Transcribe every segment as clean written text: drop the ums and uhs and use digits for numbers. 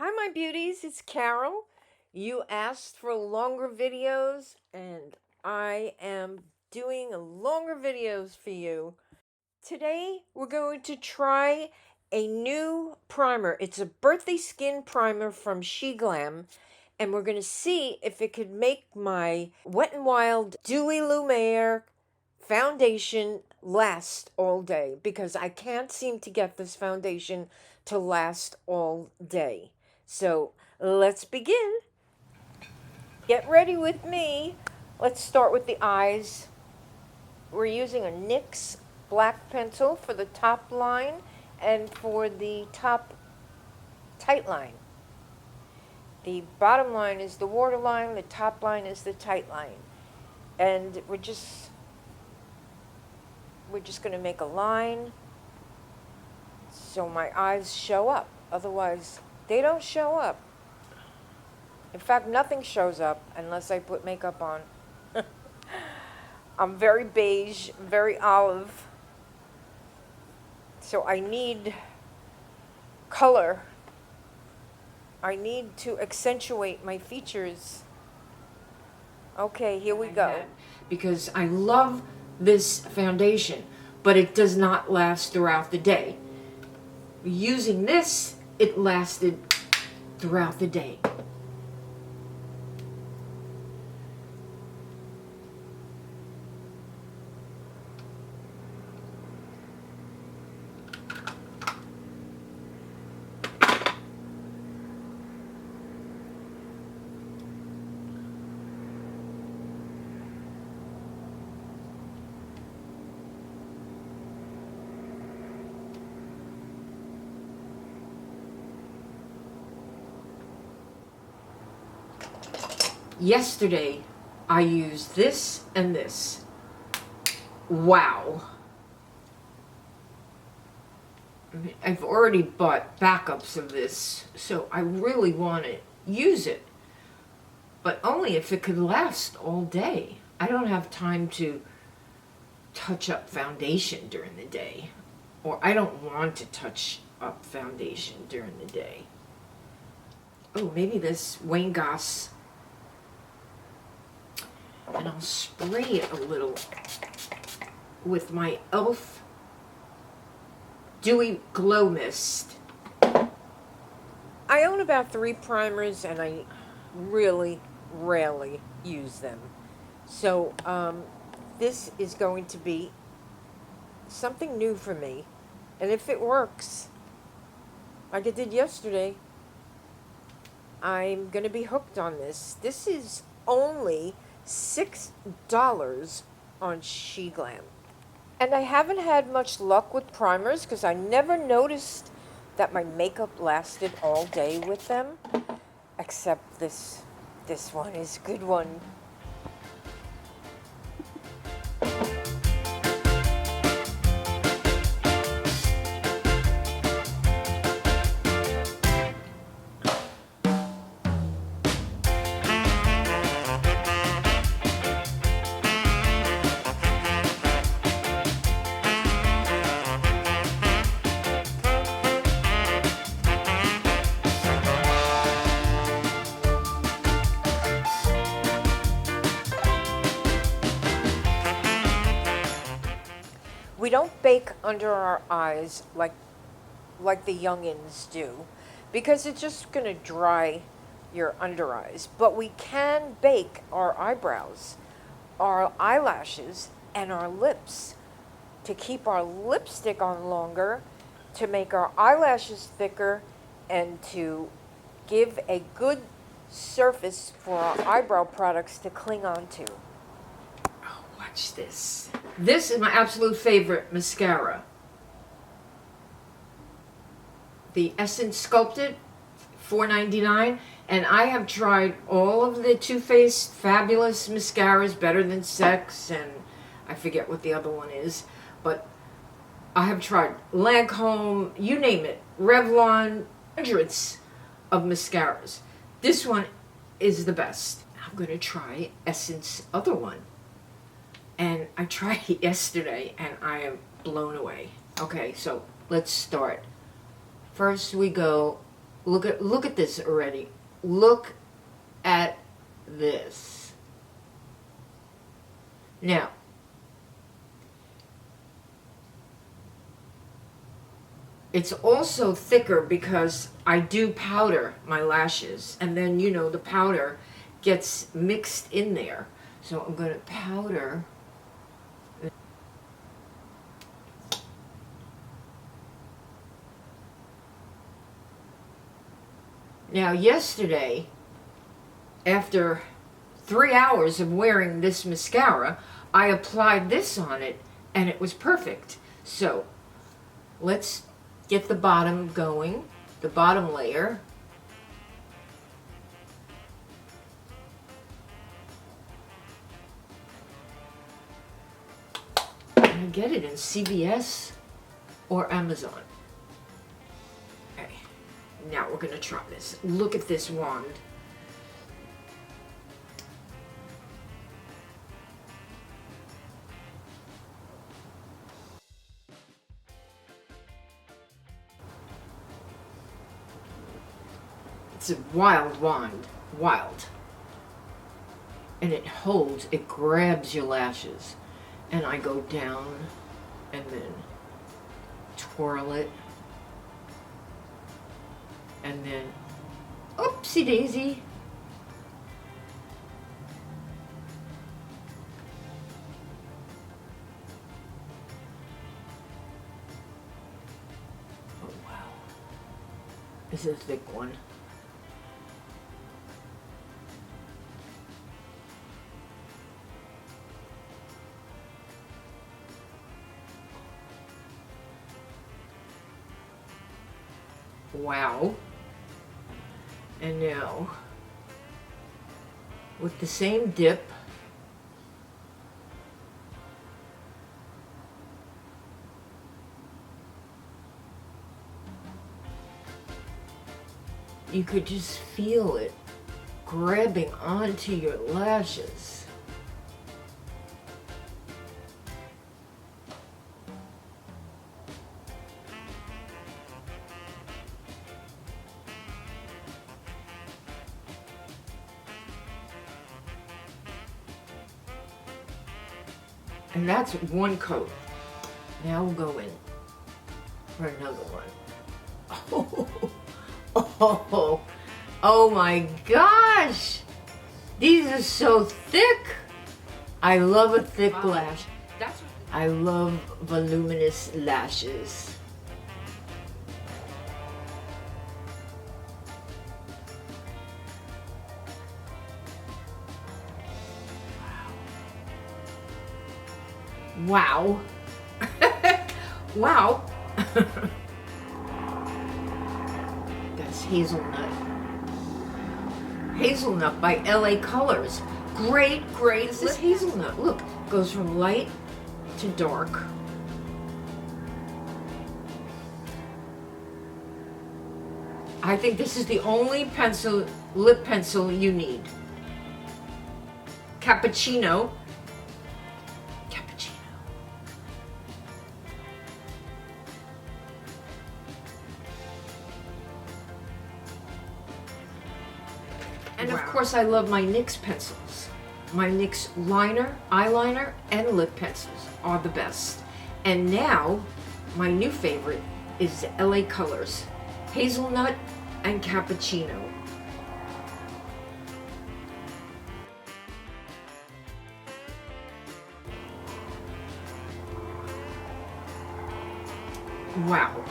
Hi my beauties, it's Carol. You asked for longer videos and I am doing longer videos for you. Today we're going to try a new primer. It's a birthday skin primer from SHEGLAM and we're going to see if it could make my Wet n Wild Dewy Lumiere foundation last all day, because I can't seem to get this foundation to last all day. So let's begin. Get ready with me. Let's start with the eyes. We're using a NYX black pencil for the top line and for the top tight line. The bottom line is the waterline, the top line is the tight line. And we're just going to make a line so my eyes show up. Otherwise, they don't show up. In fact, nothing shows up unless I put makeup on. I'm very beige, very olive. So I need color. I need to accentuate my features. Okay, here we go. Because I love this foundation, but it does not last throughout the day. Using this, it lasted throughout the day. Yesterday, I used this and this. Wow. I've already bought backups of this, so I really want to use it. But only if it could last all day. I don't have time to touch up foundation during the day. Or I don't want to touch up foundation during the day. Oh, maybe this Wayne Goss. And I'll spray it a little with my e.l.f. Dewy Glow Mist. I own about 3 primers and I really rarely use them. So this is going to be something new for me. And if it works, like it did yesterday, I'm going to be hooked on this. This is only $6 on SHEGLAM. And I haven't had much luck with primers because I never noticed that my makeup lasted all day with them. Except this one is a good one. We don't bake under our eyes like the youngins do, because it's just going to dry your under eyes. But we can bake our eyebrows, our eyelashes, and our lips to keep our lipstick on longer, to make our eyelashes thicker, and to give a good surface for our eyebrow products to cling on to. Oh, watch this. This is my absolute favorite mascara. The Essence Sculpted, $4.99. And I have tried all of the Too Faced Fabulous mascaras, Better Than Sex, and I forget what the other one is. But I have tried Lancome, you name it, Revlon, hundreds of mascaras. This one is the best. I'm going to try Essence other one. And I tried it yesterday, and I am blown away. Okay, so let's start. First we go Look at this already. Look at this. Now, it's also thicker because I do powder my lashes, and then, you know, the powder gets mixed in there. So I'm going to powder. Now, yesterday, after 3 hours of wearing this mascara, I applied this on it, and it was perfect. So, let's get the bottom going, the bottom layer. And I get it in CVS or Amazon. Okay, now we're gonna try this. Look at this wand. It's a wild wand, wild. And it holds, it grabs your lashes. And I go down and then twirl it. And then, oopsie daisy. Oh wow. This is a thick one. Wow. And now, with the same dip, you could just feel it grabbing onto your lashes. And that's one coat. Now we'll go in for another one. Oh my gosh! These are so thick! I love a thick lash. I love voluminous lashes. Wow. Wow. That's Hazelnut. Hazelnut by LA Colors. Great, great. This is Hazelnut. Look, goes from light to dark. I think this is the only pencil, lip pencil you need. Cappuccino. And of course I love my NYX pencils. My NYX liner, eyeliner, and lip pencils are the best. And now, my new favorite is LA Colors. Hazelnut and Cappuccino. Wow.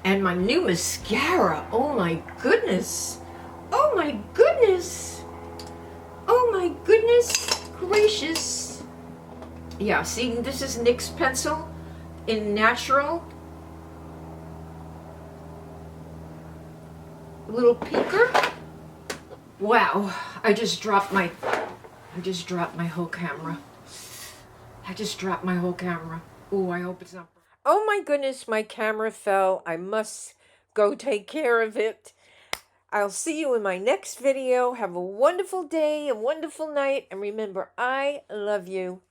And my new mascara. Oh my goodness. Oh my goodness. Oh my goodness gracious. Yeah, see, this is NYX pencil in natural. Little peeker. Wow, I just dropped my whole camera. I just dropped my whole camera. Oh, I hope it's not. Oh my goodness, my camera fell. I must go take care of it. I'll see you in my next video. Have a wonderful day, a wonderful night, and remember, I love you.